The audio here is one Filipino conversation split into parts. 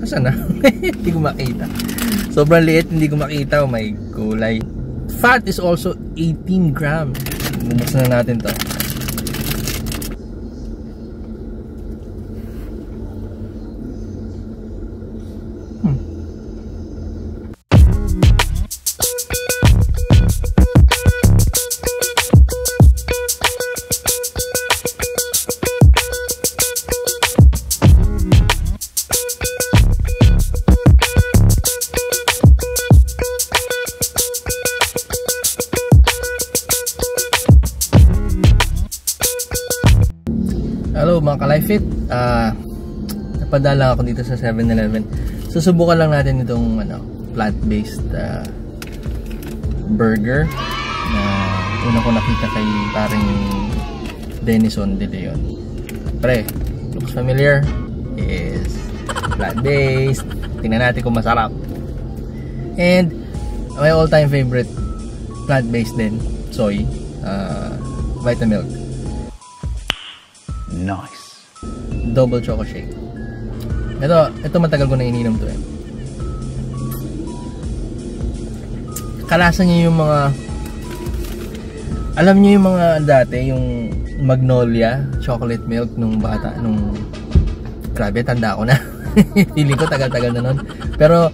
Asan na? Hindi ko makita. Sobrang liit, hindi ko makita. Oh my gulay. Fat is also 18 grams. Bumuksan na natin to. Hello mga ka-LifeFit, napadala ako dito sa 7-Eleven. Susubukan lang natin itong plant-based burger na una ko nakita kay paring Denison De Leon. Pre, looks familiar. Is plant-based. Tingnan natin kung masarap. And my all-time favorite plant-based din, soy, Vitamilk. Nice. Double choco shake. Ito matagal ko na ininom to eh. Kalasa niyo yung mga, alam niyo yung mga dati, yung Magnolia chocolate milk nung bata, nung grabe, tanda ko na. Feeling ko tagal-tagal na nun. Pero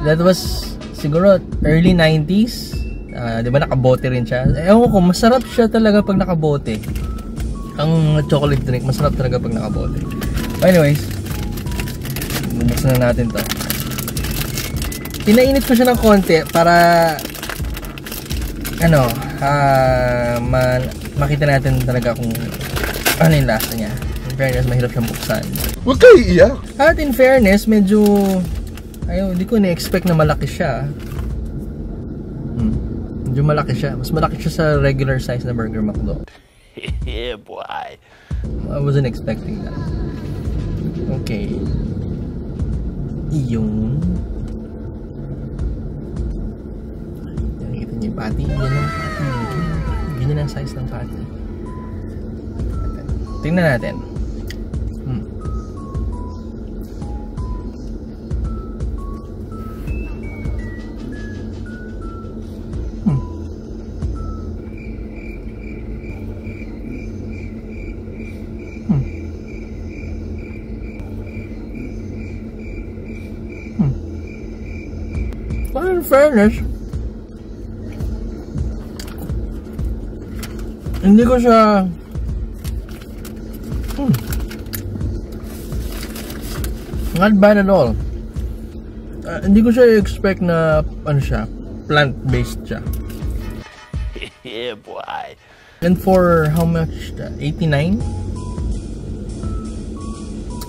that was siguro early 90s. Di ba nakabote rin siya? Ewan ko, masarap siya talaga pag nakabote. Ang chocolate drink, masarap talaga pag nakabote. Anyways, bumuksan na natin to. Pinainit ko siya ng konti para makita natin talaga kung ano yung lasa niya. In fairness, mahirap siyang buksan. Huwag kayo iiyak. At in fairness, medyo hindi ko na-expect na malaki siya. Medyo malaki siya. Mas malaki siya sa regular size na Burger McDo. Yeah, boy. I wasn't expecting that. Okay. Yung nakikita niyo yung patty. Yan ang patty. Ganyan ang size ng patty. Tingnan natin. Well, in fairness, hindi ko siya not bad at all. Hindi ko siya expect na plant-based siya. Yeah, boy. And for how much? 89?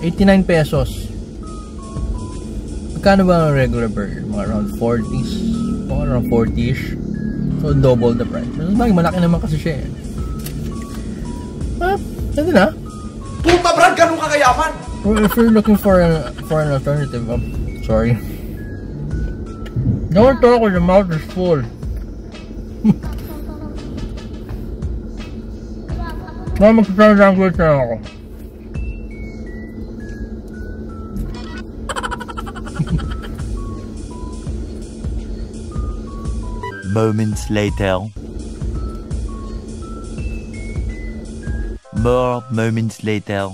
89 pesos. Magkano ba ang regular burger? Mga around 40s. Mga around 40ish. So double the price. Malaki naman kasi siya eh. Ito na. Puta Brad, ganun kakayaman! If you're looking for an alternative, sorry. Don't talk when the mouth is full. Mag-sign language na ako. Moments later. More moments later.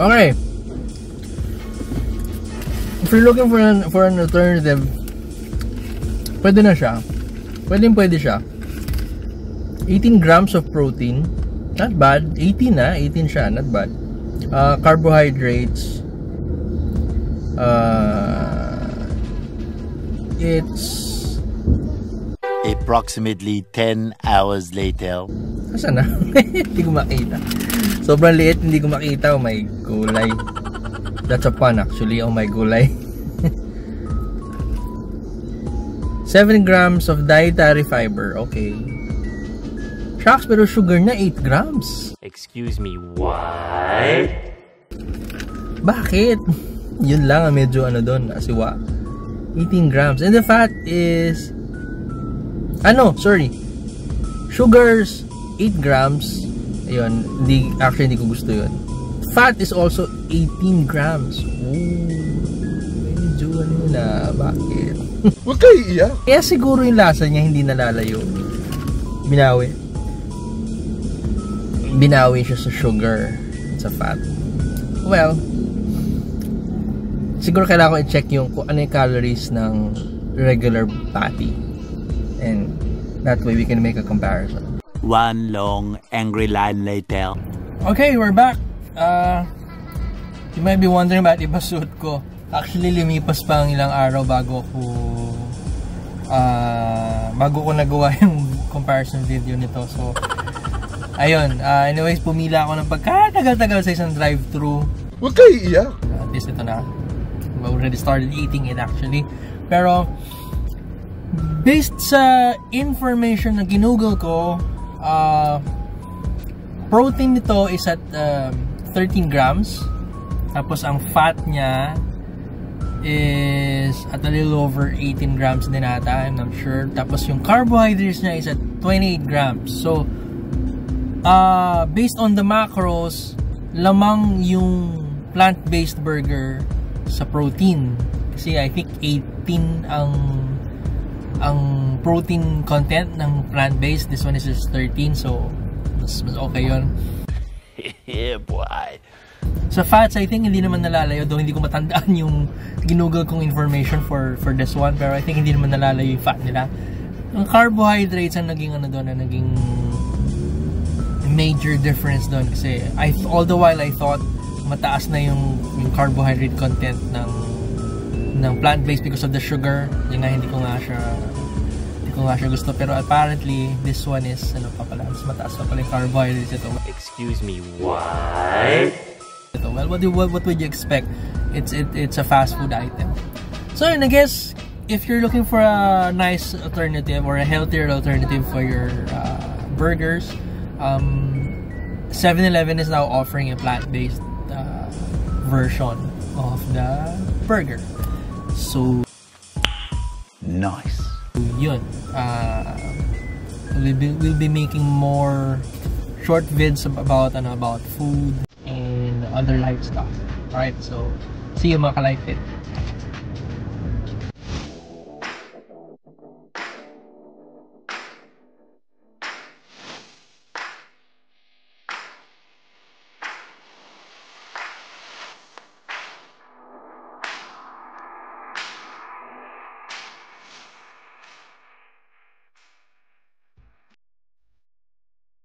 Okay. If you're looking for an alternative, pwede na siya. Pwede siya. 18 grams of protein. Not bad. 18 siya. Not bad. Carbohydrates. It's approximately 10 hours later. Asan na? Hindi ko makita. Sobrang liit, hindi ko makita. Oh my gulay. That's a pun actually. Oh my gulay. 7 grams of dietary fiber. Okay. Shucks, pero sugar na 8 grams. Excuse me, what? Bakit? Yun lang, medyo doon, asiwa. 18 grams. And the fat is sugars 8 grams. Ayun, hindi ko gusto yun. fat is also 18 grams. Medyo ano na, bakit? Huwag kayo iiyak. Kaya siguro yung lasa niya hindi nalalayo. Binawi siya sa sugar at sa fat. Well, siguro kailangan ko i-check yung kung ano yung calories ng regular patty. And that way we can make a comparison. One long angry line later. Okay, we're back. You might be wondering about iba suit ko. Actually, lumipas pa ang ilang araw bago ko nagawa yung comparison video nito. So, ayun. Anyways, pumila ako ng pagkatagal-tagal sa isang drive-thru. Huwag kayo iiyak. At least ito na. I already started eating it actually. Pero, based sa information na ginugol ko, protein nito is at 13 grams. Tapos ang fat niya is at a little over 18 grams din ata, I'm not sure. Tapos yung carbohydrates niya is at 28 grams. So, based on the macros, lamang yung plant-based burger sa protein. Kasi I think 18 ang protein content ng plant-based. This one is just 13, so mas okay yun. Yeah, boy. Sa fats, I think hindi naman nalalayo, though hindi ko matandaan yung ginugol kong information for this one, pero I think hindi naman nalalayo yung fat nila. Ang carbohydrates ang naging naging major difference doon kasi all the while I thought mataas na yung carbohydrate content ng plant-based because of the sugar. Yung nga hindi ko nga siya gusto, pero apparently this one is mas mataas pa pala yung carbohydrates ito. Excuse me, what? Well, what would you expect? It's a fast food item. So I guess if you're looking for a nice alternative or a healthier alternative for your burgers, 7-Eleven is now offering a plant-based version of the burger. So Nice. yun. We'll be making more short vids about food and other life stuff. Alright, so see you mga ka-life fit.